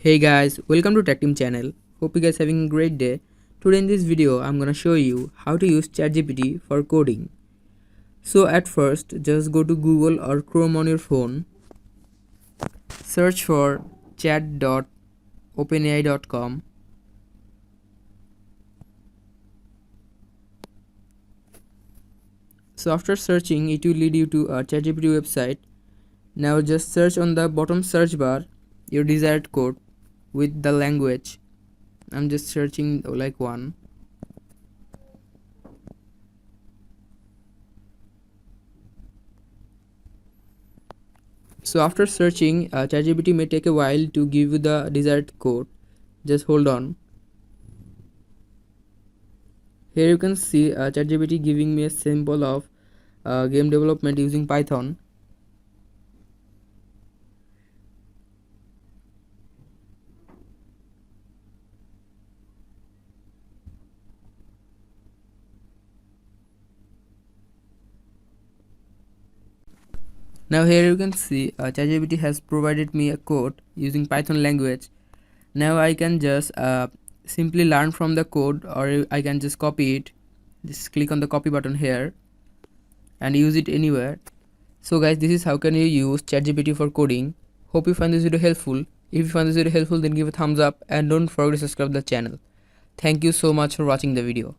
Hey guys, welcome to Tech Team channel. Hope you guys having a great day. Today in this video, I'm gonna show you how to use ChatGPT for coding. So at first, just go to Google or Chrome on your phone. Search for chat.openai.com. So after searching, it will lead you to a ChatGPT website. Now just search on the bottom search bar your desired code with the language. I'm just searching like one. So after searching, ChatGPT may take a while to give you the desired code. Just hold on. Here you can see ChatGPT giving me a sample of game development using Python. Now here you can see ChatGPT has provided me a code using Python language. Now I can just simply learn from the code, or I can just copy it. Just click on the copy button here and use it anywhere. So guys, this is how can you use ChatGPT for coding. Hope you find this video helpful. If you find this video helpful, then give a thumbs up and don't forget to subscribe the channel. Thank you so much for watching the video.